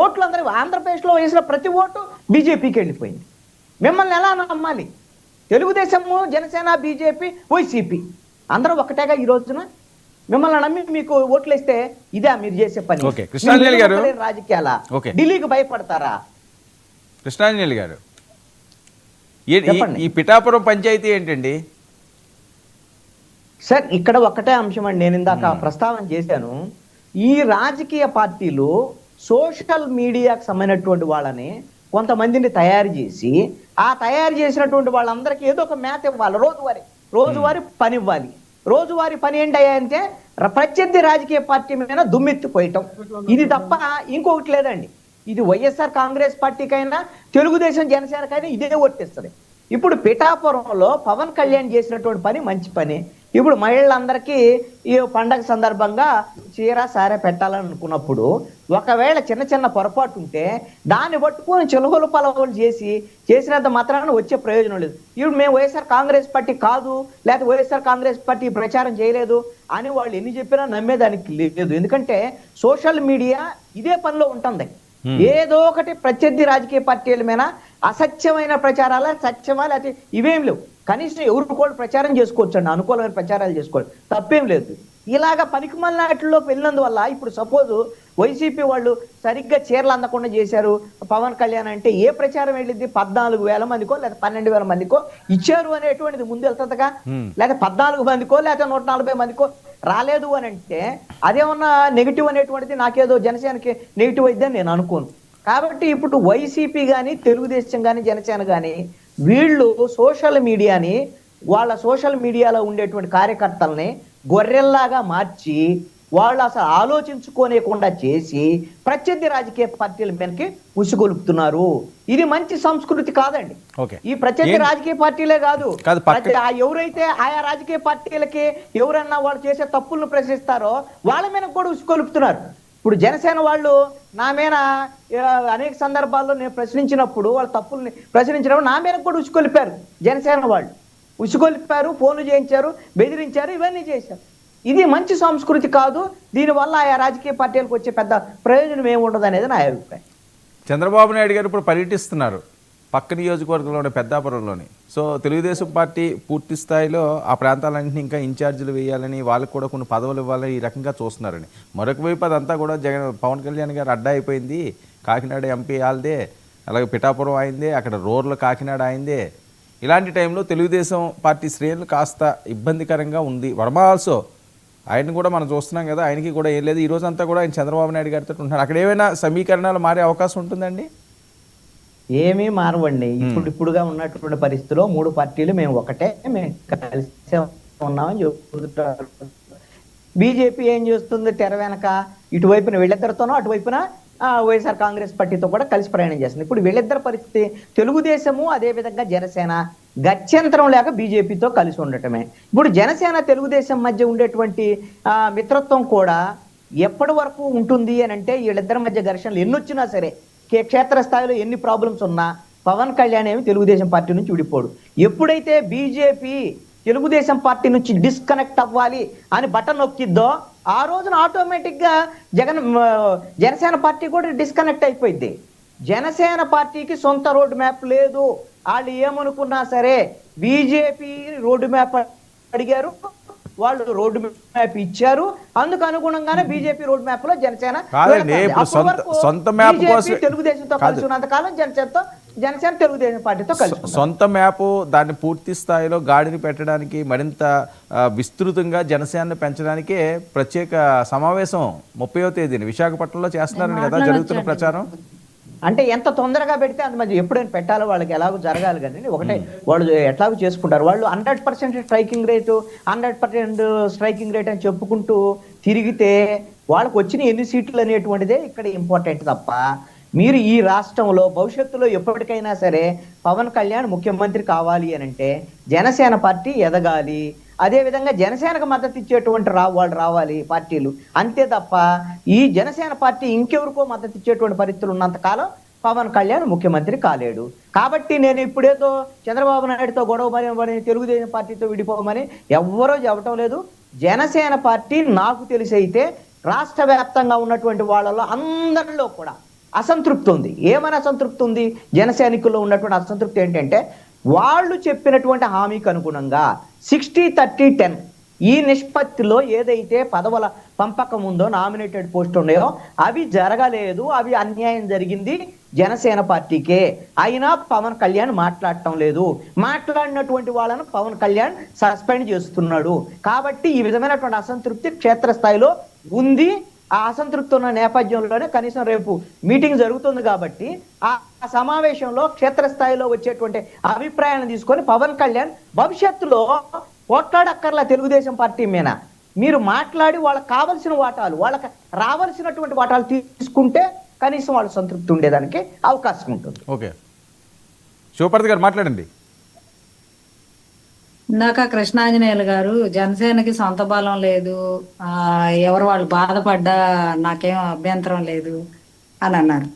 ఓట్లు అందరూ ఆంధ్రప్రదేశ్లో వేసిన ప్రతి ఓటు బీజేపీకి వెళ్ళిపోయింది. మిమ్మల్ని ఎలా నమ్మాలి? తెలుగుదేశము, జనసేన, బీజేపీ, వైసీపీ అందరూ ఒకటేగా ఈ రోజున. మిమ్మల్ని నమ్మి మీకు ఓట్లు వేస్తే ఇదే మీరు చేసే పని? కృష్ణాంజలి గారు, రాజకీయాల ఢిల్లీకి భయపడతారా? కృష్ణాంజలి గారు, ఈ పిఠాపురం పంచాయతీ ఏంటండి సార్? ఇక్కడ ఒక్కటే అంశం అండి, నేను ఇందాక ప్రస్తావన చేశాను. ఈ రాజకీయ పార్టీలు సోషల్ మీడియాకు సంబంధించినటువంటి వాళ్ళని కొంతమందిని తయారు చేసి, ఆ తయారు చేసినటువంటి వాళ్ళందరికీ ఏదో ఒక మ్యాథ్ ఇవ్వాలి, రోజువారీ పని ఇవ్వాలి. రోజువారీ పని ఏంటి అంటే ప్రత్యర్థి రాజకీయ పార్టీ మీద దుమ్మెత్తిపోయటం. ఇది తప్ప ఇంకొకటి లేదండి. ఇది వైఎస్ఆర్ కాంగ్రెస్ పార్టీకైనా తెలుగుదేశం జనసేనకైనా ఇదే వర్తిస్తుంది. ఇప్పుడు పిఠాపురంలో పవన్ కళ్యాణ్ చేసినటువంటి పని మంచి పని. ఇప్పుడు మహిళలందరికీ ఈ పండగ సందర్భంగా చీర సారే పెట్టాలనుకున్నప్పుడు ఒకవేళ చిన్న చిన్న పొరపాటు ఉంటే దాన్ని పట్టుకొని చెలుగులు పలవలు చేసినంత మాత్రాన వచ్చే ప్రయోజనం లేదు. ఇప్పుడు మేము వైఎస్ఆర్ కాంగ్రెస్ పార్టీ కాదు, లేకపోతే వైఎస్ఆర్ కాంగ్రెస్ పార్టీ ప్రచారం చేయలేదు అని వాళ్ళు ఎన్ని చెప్పినా నమ్మేదానికి లేదు. ఎందుకంటే సోషల్ మీడియా ఇదే పనిలో ఉంటుంది. ఏదో ఒకటి ప్రత్యర్థి రాజకీయ పార్టీల మీద అసత్యమైన ప్రచారాల, సత్యమా లేకపోతే ఇవేం లేవు. కనీసం ఎవరు కూడా ప్రచారం చేసుకోవచ్చు అండి, అనుకూలమైన ప్రచారాలు చేసుకోవచ్చు, తప్పేం లేదు. ఇలాగ పనికిమాలినట్లోకి వెళ్ళినందువల్ల ఇప్పుడు సపోజ్ వైసీపీ వాళ్ళు సరిగ్గా చీరలు అందకుండా చేశారు పవన్ కళ్యాణ్ అంటే ఏ ప్రచారం వెళ్ళింది? 14,000 మందికో లేదా 12,000 మందికో ఇచ్చారు అనేటువంటిది ముందు వెళ్తుందిగా. లేదా 14 మందికో లేదా 140 మందికో రాలేదు అని అంటే అదేమన్నా నెగిటివ్ అనేటువంటిది నాకేదో జనసేనకి నెగిటివ్ అయిద్దని నేను అనుకోను. కాబట్టి ఇప్పుడు వైసీపీ కానీ, తెలుగుదేశం కానీ, జనసేన కానీ వీళ్ళు సోషల్ మీడియాని, వాళ్ళ సోషల్ మీడియాలో ఉండేటువంటి కార్యకర్తల్ని గొర్రెల్లాగా మార్చి వాళ్ళు అసలు ఆలోచించుకోలేకుండా చేసి ప్రత్యర్థి రాజకీయ పార్టీల మీదకి ఉసుగొలుపుతున్నారు. ఇది మంచి సంస్కృతి కాదండి. ఈ ప్రత్యర్థి రాజకీయ పార్టీలే కాదు, ఎవరైతే ఆయా రాజకీయ పార్టీలకి ఎవరన్నా వాళ్ళు చేసే తప్పులను ప్రశ్నిస్తారో వాళ్ళ మీద కూడా ఉసుగొలుపుతున్నారు. ఇప్పుడు జనసేన వాళ్ళు నా మీద అనేక సందర్భాల్లో నేను ప్రశ్నించినప్పుడు, వాళ్ళ తప్పుల్ని ప్రశ్నించినప్పుడు నా మీద కూడా ఉసుగొలిపారు. జనసేన వాళ్ళు ఉసుగొలిపారు, ఫోన్లు చేయించారు, బెదిరించారు, ఇవన్నీ చేశారు. ఇది మంచి సంస్కృతి కాదు. దీనివల్ల ఆయా రాజకీయ పార్టీలకు వచ్చే పెద్ద ప్రయోజనం ఏముండదు అనేది నా అభిప్రాయం. చంద్రబాబు నాయుడు గారు ఇప్పుడు పర్యటిస్తున్నారు పక్క నియోజకవర్గంలోని పెద్దాపురంలోని. సో తెలుగుదేశం పార్టీ పూర్తి స్థాయిలో ఆ ప్రాంతాలన్నింటినీ ఇంకా ఇన్ఛార్జీలు వేయాలని, వాళ్ళకు కూడా కొన్ని పదవులు ఇవ్వాలని ఈ రకంగా చూస్తున్నారని. మరొక వైపు అదంతా కూడా పవన్ కళ్యాణ్ గారు అడ్డా అయిపోయింది. కాకినాడ ఎంపీ వాళ్ళదే, అలాగే పిఠాపురం అయిందే, అక్కడ రూరల్ కాకినాడ అయిందే. ఇలాంటి టైంలో తెలుగుదేశం పార్టీ శ్రేణులు కాస్త ఇబ్బందికరంగా ఉంది. వర్మ ఆల్సో ఆయన్ని కూడా మనం చూస్తున్నాం కదా, ఆయనకి కూడా ఏం లేదు. ఈ రోజంతా కూడా ఆయన చంద్రబాబు నాయుడు గారితో ఉంటున్నారు. అక్కడ ఏమైనా సమీకరణాలు మారే అవకాశం ఉంటుందండి? ఏమీ మారవండి. ఇప్పుడుగా ఉన్నటువంటి పరిస్థితిలో 3 పార్టీలు మేము ఒకటే, మేము కలిసి ఉన్నామని చెబుతుంటారు. బీజేపీ ఏం చేస్తుంది? తెర వెనక ఇటువైపున వీళ్ళిద్దరితోనో, అటువైపున వైఎస్ఆర్ కాంగ్రెస్ పార్టీతో కూడా కలిసి ప్రయాణం చేస్తుంది. ఇప్పుడు వీళ్ళిద్దరి పరిస్థితి తెలుగుదేశము అదేవిధంగా జనసేన గత్యంతరం లేక బీజేపీతో కలిసి ఉండటమే. ఇప్పుడు జనసేన తెలుగుదేశం మధ్య ఉండేటువంటి మిత్రత్వం కూడా ఎప్పటి వరకు ఉంటుంది అని అంటే వీళ్ళిద్దరి మధ్య ఘర్షణలు ఎన్నొచ్చినా సరే, క్షేత్రస్థాయిలో ఎన్ని ప్రాబ్లమ్స్ ఉన్నా పవన్ కళ్యాణ్ ఏమి తెలుగుదేశం పార్టీ నుంచి విడిపోడు. ఎప్పుడైతే బీజేపీ తెలుగుదేశం పార్టీ నుంచి డిస్కనెక్ట్ అవ్వాలి అని బటన్ నొక్కిద్దో ఆ రోజున ఆటోమేటిక్గా జనసేన పార్టీ కూడా డిస్కనెక్ట్ అయిపోయింది. జనసేన పార్టీకి సొంత రోడ్ మ్యాప్ లేదు. వాళ్ళు ఏమనుకున్నా సరే బీజేపీ రోడ్డు మ్యాప్ అడిగారు, వాళ్ళు రోడ్డు మ్యాప్ ఇచ్చారు. అందుకు అనుగుణంగానే బీజేపీ రోడ్ మ్యాప్ లో జనసేన తెలుగుదేశంతో కలిసి ఉన్నంత కాలం జనసేన తెలుగుదేశం పార్టీతో కలిసి సొంత మ్యాప్ దాన్ని పూర్తి స్థాయిలో గాడిని పెట్టడానికి, మరింత విస్తృతంగా జనసేనను పెంచడానికే ప్రత్యేక సమావేశం 30వ తేదీని విశాఖపట్నంలో చేస్తున్నారని కదా జరుగుతున్న ప్రచారం. అంటే ఎంత తొందరగా పెడితే అంత మంది. ఎప్పుడైనా పెట్టాలో వాళ్ళకి ఎలాగో జరగాలి కానీ ఒకటే వాళ్ళు ఎట్లాగో చేసుకుంటారు. వాళ్ళు 100% స్ట్రైకింగ్ రేటు 100% స్ట్రైకింగ్ రేట్ అని చెప్పుకుంటూ తిరిగితే వాళ్ళకి వచ్చిన ఎన్ని సీట్లు అనేటువంటిదే ఇక్కడ ఇంపార్టెంట్ తప్ప, మీరు ఈ రాష్ట్రంలో భవిష్యత్తులో ఎప్పటికైనా సరే పవన్ కళ్యాణ్ ముఖ్యమంత్రి కావాలి అని అంటే జనసేన పార్టీ ఎదగాలి, అదేవిధంగా జనసేనకు మద్దతు ఇచ్చేటువంటి వాళ్ళు రావాలి పార్టీలు, అంతే తప్ప ఈ జనసేన పార్టీ ఇంకెవరికో మద్దతు ఇచ్చేటువంటి పరిస్థితులు ఉన్నంతకాలం పవన్ కళ్యాణ్ ముఖ్యమంత్రి కాలేడు. కాబట్టి నేను ఇప్పుడేదో చంద్రబాబు నాయుడుతో గొడవమని తెలుగుదేశం పార్టీతో విడిపోమని ఎవ్వరూ చెప్పటం లేదు. జనసేన పార్టీ నాకు తెలిసి అయితే రాష్ట్ర వ్యాప్తంగా ఉన్నటువంటి వాళ్ళలో అందరిలో కూడా అసంతృప్తి ఉంది. ఏమని అసంతృప్తి ఉంది? జన సైనికుల్లో ఉన్నటువంటి అసంతృప్తి ఏంటంటే వాళ్ళు చెప్పినటువంటి హామీకి అనుగుణంగా 60-30-10 ఈ నిష్పత్తిలో ఏదైతే పదవుల పంపకం ఉందో, నామినేటెడ్ పోస్ట్ ఉన్నాయో అవి జరగలేదు, అవి అన్యాయం జరిగింది జనసేన పార్టీకే. అయినా పవన్ కళ్యాణ్ మాట్లాడటం లేదు, మాట్లాడినటువంటి వాళ్ళను పవన్ కళ్యాణ్ సస్పెండ్ చేస్తున్నాడు. కాబట్టి ఈ విధమైనటువంటి అసంతృప్తి క్షేత్రస్థాయిలో ఉంది. ఆ అసంతృప్తి ఉన్న నేపథ్యంలోనే కనీసం రేపు మీటింగ్ జరుగుతుంది కాబట్టి ఆ సమావేశంలో క్షేత్రస్థాయిలో వచ్చేటువంటి అభిప్రాయాలను తీసుకొని పవన్ కళ్యాణ్ భవిష్యత్తులో పోట్లాడక్కర్లా తెలుగుదేశం పార్టీ మీద, మీరు మాట్లాడి వాళ్ళకి కావలసిన వాటాలు, వాళ్ళకి రావాల్సినటువంటి వాటాలు తీసుకుంటే కనీసం వాళ్ళు సంతృప్తి ఉండేదానికి అవకాశం ఉంటుంది. ఓకే, శివపార్వతి గారు మాట్లాడండి. ఇందాక కృష్ణాంజనేయులు గారు జనసేనకి సొంత బలం లేదు, ఎవరు వాళ్ళు బాధపడ్డా నాకేం అభ్యంతరం లేదు అని అన్నారు.